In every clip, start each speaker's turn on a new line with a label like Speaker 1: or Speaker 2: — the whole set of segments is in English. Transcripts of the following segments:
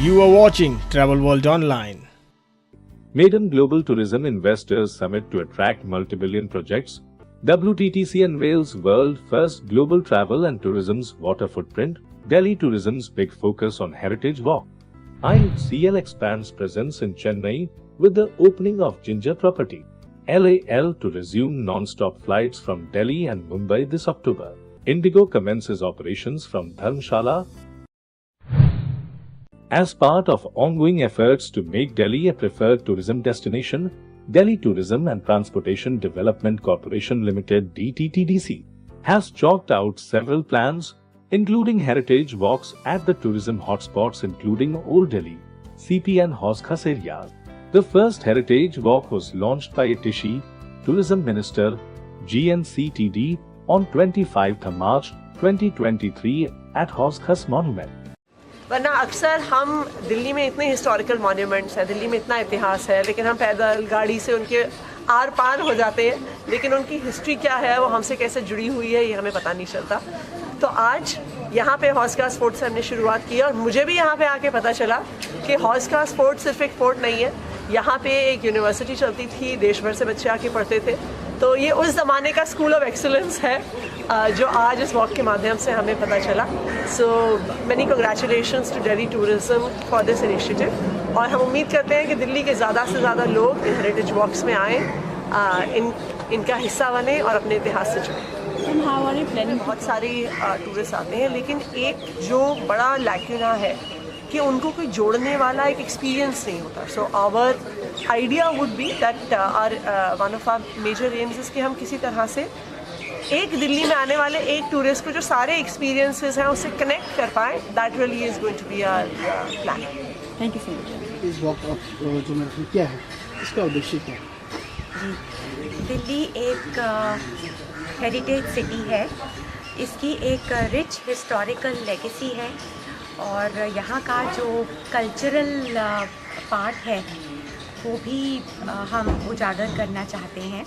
Speaker 1: You are watching Travel World Online.
Speaker 2: Maiden Global Tourism Investors Summit to attract multi-billion projects. WTTC unveils world first global travel and tourism's water footprint. Delhi Tourism's big focus on Heritage Walk. IHCL expands presence in Chennai with the opening of Ginger property. LAL to resume non-stop flights from Delhi and Mumbai this October. Indigo commences operations from Dharamshala. As part of ongoing efforts to make Delhi a preferred tourism destination, Delhi Tourism and Transportation Development Corporation Limited (DTTDC) has chalked out several plans, including heritage walks at the tourism hotspots including Old Delhi, CP and Hauz Khas areas. The first heritage walk was launched by Atishi, Tourism Minister, GNCTD, on 25 March 2023 at Hauz Khas Monument.
Speaker 3: वरना अक्सर हम दिल्ली में इतने historical monuments हैं, दिल्ली में इतना इतिहास है, लेकिन हम पैदल गाड़ी से उनके आर पार हो जाते हैं, लेकिन उनकी हिस्ट्री क्या है, वो हमसे कैसे जुड़ी हुई है, ये हमें पता नहीं चलता। तो आज यहाँ पे हौज खास फोर्ट से हमने शुरुआत की और मुझे भी यहाँ पे आके पता चला कि हौज खास फोर्ट सिर्फ एक फोर्ट नहीं है, यहाँ पे एक यूनिवर्सिटी चलती थी, देश भर से बच्चे आके पढ़ते थे। तो ये उस ज़माने का स्कूल ऑफ एक्सीलेंस है जो आज इस वॉक के माध्यम से हमें पता चला। So many congratulations to Delhi tourism for this initiative और हम उम्मीद करते हैं कि दिल्ली के ज़्यादा से ज़्यादा लोग इन हेरिटेज वॉक्स में आएँ, इनका हिस्सा बने और अपने इतिहास से जुड़ें।
Speaker 4: हमारे प्लानिंग
Speaker 3: बहुत सारे टूरिस्ट आते हैं, लेकिन एक जो बड़ा लैक्यूना है कि उनको कोई जोड़ने वाला एक एक्सपीरियंस नहीं होता। So our idea would be that our one of our major aims is कि हम किसी तरह से एक दिल्ली में आने वाले एक टूरिस्ट को जो सारे एक्सपीरियंसेस हैं उससे कनेक्ट कर पाए। That really is going to be our plan.
Speaker 4: Thank you so much.
Speaker 5: इस वॉक जो मैंने क्या है, इसका उद्देश्य क्या है?
Speaker 6: जी, दिल्ली एक हेरिटेज सिटी है, इसकी एक रिच हिस्टोरिकल लेगेसी है और यहाँ का जो कल्चरल पार्ट है वो भी हम उजागर करना चाहते हैं।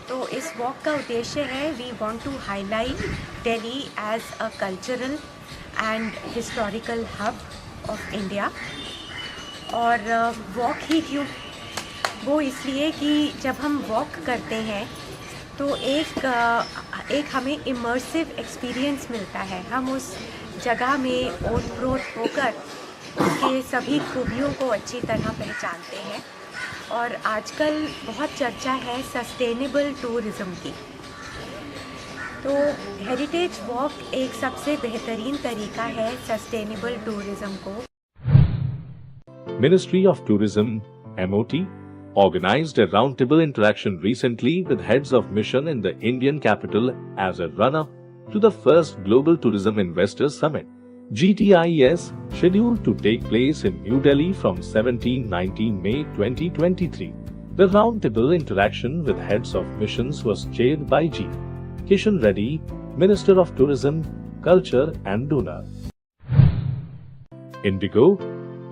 Speaker 6: तो इस वॉक का उद्देश्य है we want to highlight Delhi as a cultural and historical hub of India. और वॉक ही क्यों? वो इसलिए कि जब हम वॉक करते हैं तो एक हमें इमर्सिव एक्सपीरियंस मिलता है, हम उस जगह में ओतप्रोत होकर उसके सभी खूबियों को अच्छी तरह पहचानते हैं। और आजकल बहुत चर्चा है सस्टेनेबल टूरिज़्म की, तो हेरिटेज वॉक एक सबसे बेहतरीन तरीका है सस्टेनेबल टूरिज़्म को।
Speaker 2: Ministry of Tourism (MOT) organized a roundtable interaction recently with heads of mission in the Indian capital as a run-up to the first Global Tourism Investors Summit, GTIS, scheduled to take place in New Delhi from 17-19 May 2023. The roundtable interaction with heads of missions was chaired by G. Kishan Reddy, Minister of Tourism, Culture and donor. Indigo,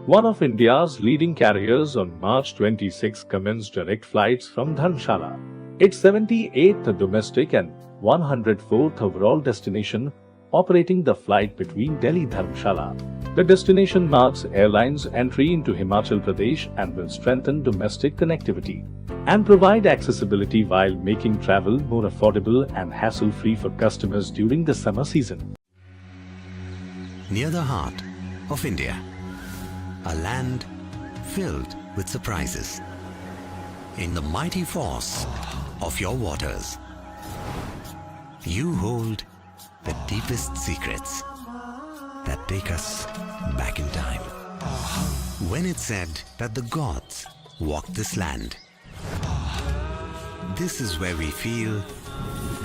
Speaker 2: one of India's leading carriers, on March 26 commenced direct flights from Dharamshala, its 78th domestic and 104th overall destination, operating the flight between Delhi Dharamshala. The destination marks airline's entry into Himachal Pradesh and will strengthen domestic connectivity and provide accessibility while making travel more affordable and hassle-free for customers during the summer season.
Speaker 7: Near the heart of India, a land filled with surprises. In the mighty force of your waters, you hold the deepest secrets that take us back in time. When it's said that the gods walk this land, this is where we feel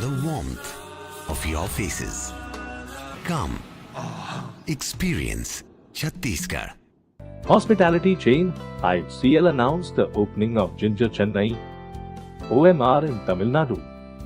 Speaker 7: the warmth of your faces. Come, experience Chhattisgarh.
Speaker 2: Hospitality chain IHCL announced the opening of Ginger Chennai OMR in Tamil Nadu.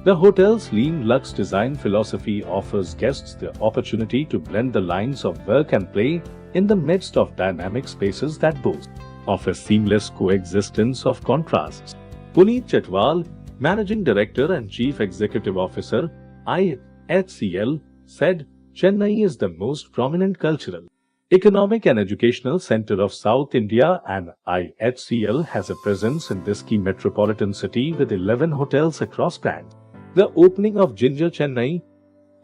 Speaker 2: The hotel's lean luxe design philosophy offers guests the opportunity to blend the lines of work and play in the midst of dynamic spaces that boast of a seamless coexistence of contrasts. Puneet Chetwal, Managing Director and Chief Executive Officer, IHCL, said Chennai is the most prominent cultural, Economic and Educational Center of South India and IHCL has a presence in this key metropolitan city with 11 hotels across brands. The opening of Ginger Chennai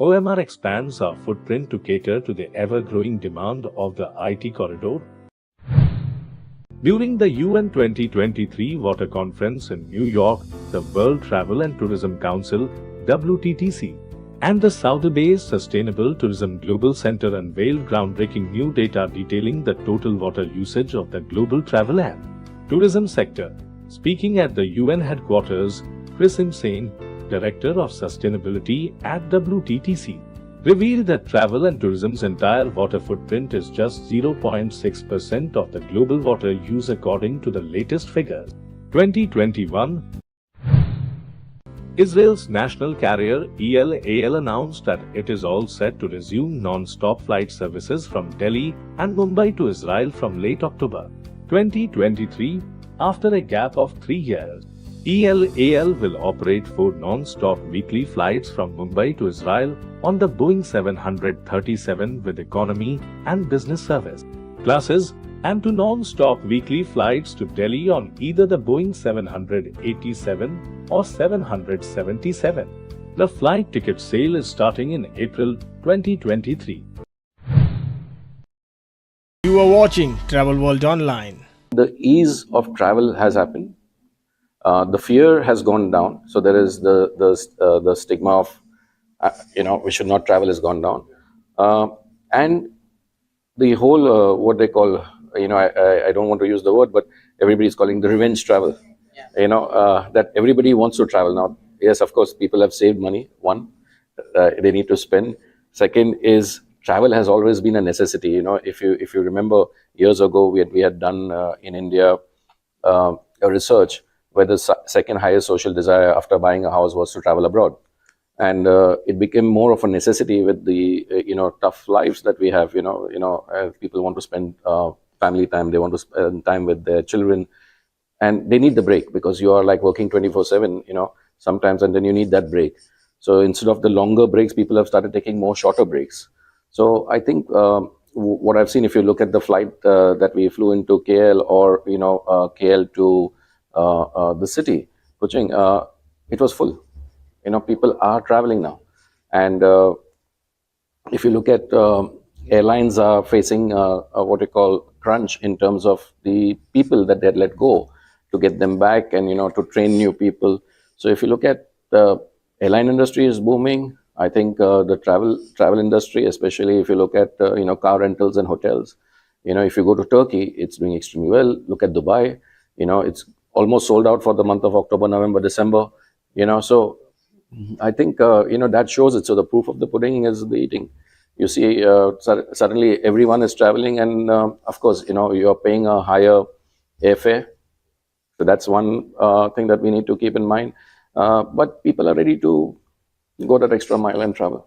Speaker 2: OMR expands our footprint to cater to the ever-growing demand of the IT corridor. During the UN 2023 Water Conference in New York, the World Travel and Tourism Council (WTTC) and the Saudi-based Sustainable Tourism Global Center unveiled groundbreaking new data detailing the total water usage of the global travel and tourism sector. Speaking at the UN headquarters, Chris Insane, Director of Sustainability at WTTC, revealed that travel and tourism's entire water footprint is just 0.6% of the global water use according to the latest figures. 2021. Israel's national carrier EL announced that it is all set to resume non-stop flight services from Delhi and Mumbai to Israel from late October 2023, after a gap of 3 years. EL will operate 4 non-stop weekly flights from Mumbai to Israel on the Boeing 737 with economy and business service classes, and 2 non-stop weekly flights to Delhi on either the Boeing 787 or 777. The flight ticket sale is starting in April 2023.
Speaker 1: You are watching Travel World Online.
Speaker 8: The ease of travel has happened. The fear has gone down. So there is the stigma of we should not travel has gone down, and the whole what they call I don't want to use the word, but everybody is calling the revenge travel. That everybody wants to travel now. Yes, of course, people have saved money. One, they need to spend. Second is travel has always been a necessity. If you remember years ago, we had done in India a research where the second highest social desire after buying a house was to travel abroad, and it became more of a necessity with the tough lives that we have. People want to spend family time, they want to spend time with their children, and they need the break because you are like working 24/7 sometimes, and then you need that break. So instead of the longer breaks, people have started taking more shorter breaks. So I think what I've seen, if you look at the flight that we flew into KL or KL to the city, Kuching, it was full. People are traveling now, and if you look at airlines are facing what we call crunch in terms of the people that they had let go to get them back and to train new people. So if you look at the airline industry is booming. I think the travel industry, especially if you look at car rentals and hotels, if you go to Turkey, it's doing extremely well. Look at Dubai, it's almost sold out for the month of October, November, December. So I think that shows it. So the proof of the pudding is the eating. You see, suddenly everyone is traveling, and of course, you are paying a higher airfare. So that's one thing that we need to keep in mind. But people are ready to go that extra mile and travel.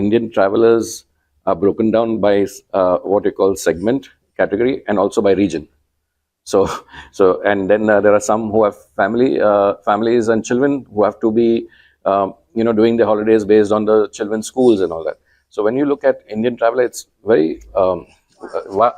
Speaker 8: Indian travelers are broken down by what we call segment, category, and also by region. So and then there are some who have families and children who have to be, doing their holidays based on the children's schools and all that. So when you look at Indian travel, it's very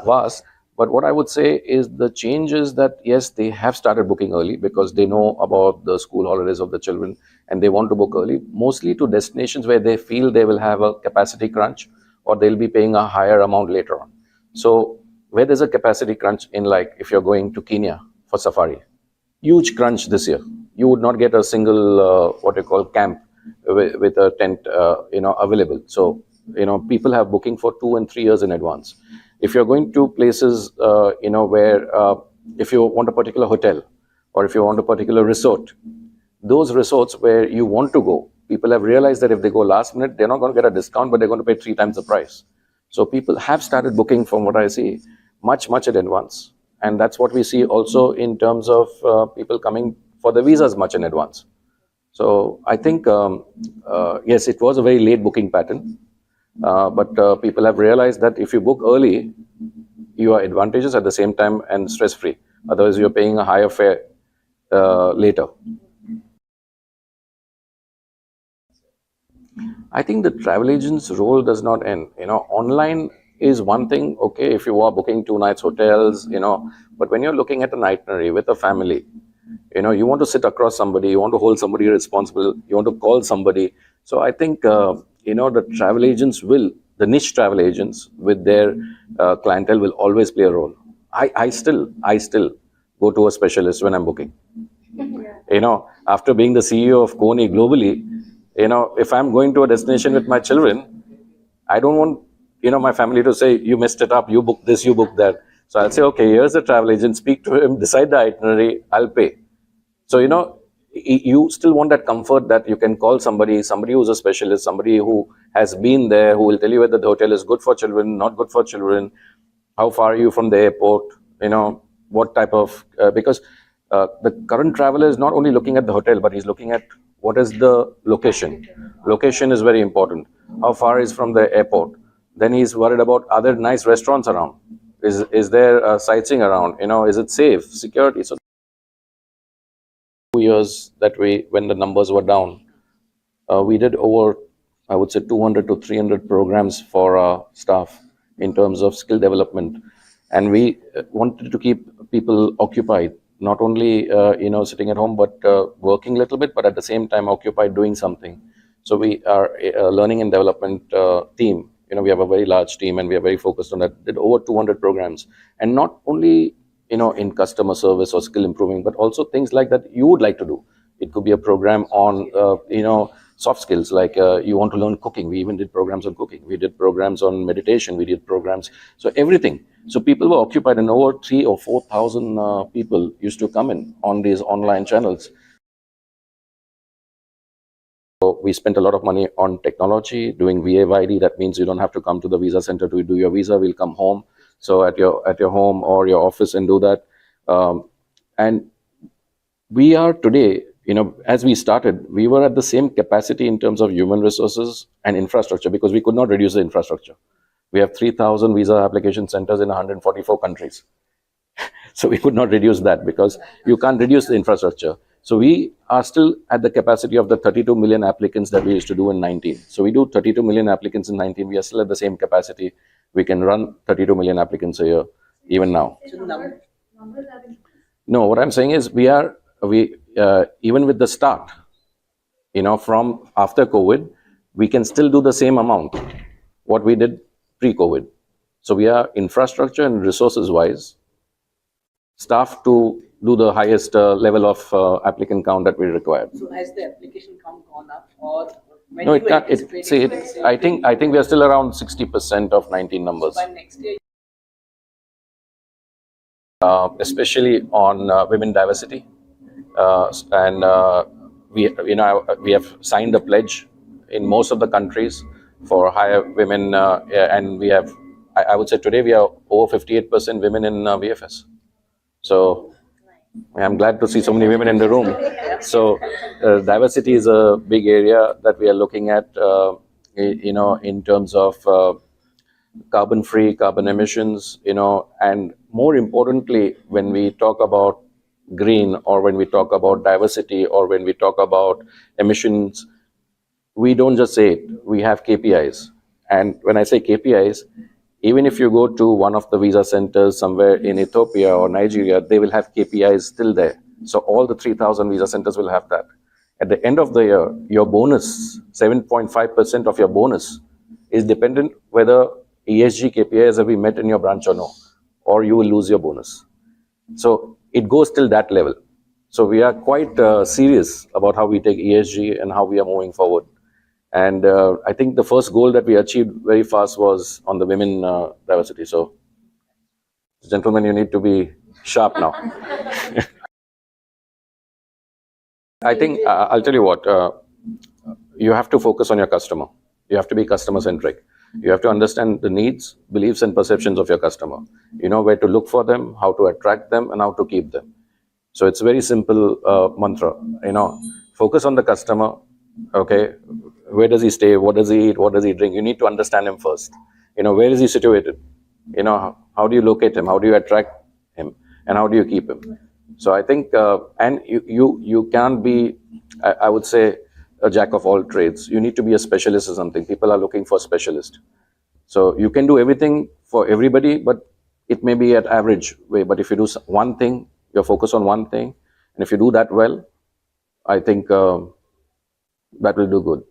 Speaker 8: vast. But what I would say is the change is that, yes, they have started booking early because they know about the school holidays of the children and they want to book early, mostly to destinations where they feel they will have a capacity crunch or they'll be paying a higher amount later on. So where there's a capacity crunch in, like if you're going to Kenya for safari, huge crunch this year. You would not get a single, what you call camp with a tent, available. So, people have booking for 2 and 3 years in advance. If you're going to places, where if you want a particular hotel or if you want a particular resort, those resorts where you want to go, people have realized that if they go last minute, they're not going to get a discount, but they're going to pay 3 times the price. So people have started booking, from what I see, much in advance. And that's what we see also in terms of people coming for the visas much in advance. So I think, yes, it was a very late booking pattern. But people have realized that if you book early, you are advantageous at the same time and stress-free. Otherwise, you're paying a higher fare later. I think the travel agent's role does not end. Online is one thing, okay, if you are booking 2 nights hotels, but when you're looking at an itinerary with a family, you want to sit across somebody, you want to hold somebody responsible, you want to call somebody. So I think, the travel agents the niche travel agents with their clientele will always play a role. I still go to a specialist when I'm booking. After being the CEO of Kony globally, if I'm going to a destination with my children, I don't want, my family to say, you messed it up, you booked this, you booked that. So I'll say, okay, here's the travel agent, speak to him, decide the itinerary, I'll pay. So, you still want that comfort that you can call somebody who's a specialist, somebody who has been there, who will tell you whether the hotel is good for children, not good for children, how far are you from the airport, what type of, because the current traveler is not only looking at the hotel, but he's looking at what is the location. Location is very important. How far is from the airport? Then he's worried about other nice restaurants around. Is there sightseeing around? Is it safe? Security. So 2 years that when the numbers were down, we did over, I would say, 200 to 300 programs for our staff in terms of skill development. And we wanted to keep people occupied, not only, sitting at home, but working a little bit, but at the same time occupied doing something. So we are a learning and development team. We have a very large team and we are very focused on that. Did over 200 programs. And not only, in customer service or skill improving, but also things like that you would like to do. It could be a program on, soft skills, like you want to learn cooking. We even did programs on cooking. We did programs on meditation. We did programs. So everything. So people were occupied, and over 3,000 or 4,000 people used to come in on these online channels. So we spent a lot of money on technology, doing VAYD. That means you don't have to come to the visa center to do your visa. We'll come home. So at your home or your office and do that. And we are today, as we started, we were at the same capacity in terms of human resources and infrastructure because we could not reduce the infrastructure. We have 3,000 visa application centers in 144 countries. So we could not reduce that because you can't reduce the infrastructure. So we are still at the capacity of the 32 million applicants that we used to do in 19. So we do 32 million applicants in 19. We are still at the same capacity. We can run 32 million applicants a year, even now. No, what I'm saying is we even with the start, from after COVID, we can still do the same amount what we did pre-COVID. So we are infrastructure and resources wise staff to do the highest level of applicant count that we require.
Speaker 9: So has the application count gone up, or when
Speaker 8: no,
Speaker 9: you
Speaker 8: it can't.
Speaker 9: anticipate
Speaker 8: I think we are still around 60% of 19 numbers.
Speaker 9: by next year?
Speaker 8: Especially on women diversity, and we have signed a pledge in most of the countries for higher women, and we have. I would say today we are over 58% women in VFS. So I'm glad to see so many women in the room. So diversity is a big area that we are looking at, in terms of carbon-free, carbon emissions, and more importantly, when we talk about green or when we talk about diversity or when we talk about emissions, we don't just say it, we have KPIs. And when I say KPIs, even if you go to one of the visa centers somewhere in Ethiopia or Nigeria, they will have KPIs still there. So all the 3,000 visa centers will have that. At the end of the year, your bonus, 7.5% of your bonus is dependent whether ESG KPIs have been met in your branch or no, or you will lose your bonus. So it goes till that level. So we are quite serious about how we take ESG and how we are moving forward. And I think the first goal that we achieved very fast was on the women diversity. So, gentlemen, you need to be sharp now. I think I'll tell you what, you have to focus on your customer. You have to be customer centric. You have to understand the needs, beliefs, and perceptions of your customer. You know where to look for them, how to attract them, and how to keep them. So it's very simple mantra. Focus on the customer. Okay, where does he stay? What does he eat? What does he drink? You need to understand him first. Where is he situated? How do you locate him? How do you attract him? And how do you keep him? So I think, and you can't be, I would say, a jack of all trades. You need to be a specialist or something. People are looking for a specialist. So you can do everything for everybody, but it may be at average way. But if you do one thing, you're focused on one thing, and if you do that well, I think that will do good.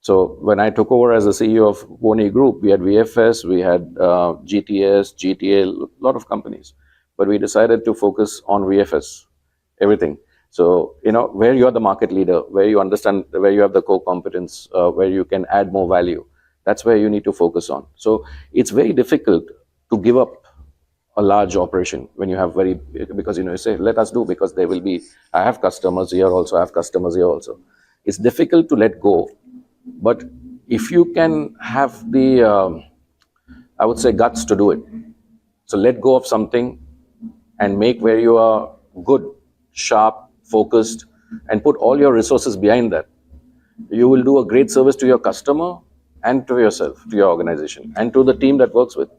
Speaker 8: So when I took over as the CEO of Boni Group, we had VFS, we had GTS, GTA, a lot of companies. But we decided to focus on VFS, everything. So, where you're the market leader, where you understand, where you have the core competence, where you can add more value, that's where you need to focus on. So it's very difficult to give up a large operation when you have because you say, let us do, because there will be, I have customers here also, I have customers here also. It's difficult to let go. But if you can have the, I would say, guts to do it. So let go of something and make where you are good, sharp, focused, and put all your resources behind that. You will do a great service to your customer and to yourself, to your organization, and to the team that works with.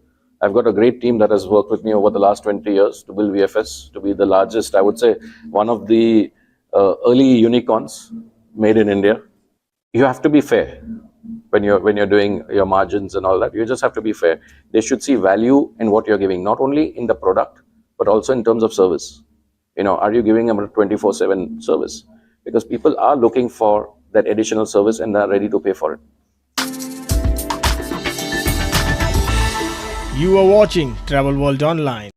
Speaker 8: I've got a great team that has worked with me over the last 20 years to build VFS to be the largest, I would say, one of the early unicorns made in India. You have to be fair when you're doing your margins and all that. You just have to be fair. They should see value in what you're giving, not only in the product, but also in terms of service. Are you giving them a 24/7 service? Because people are looking for that additional service and they're ready to pay for it.
Speaker 1: You are watching Travel World Online.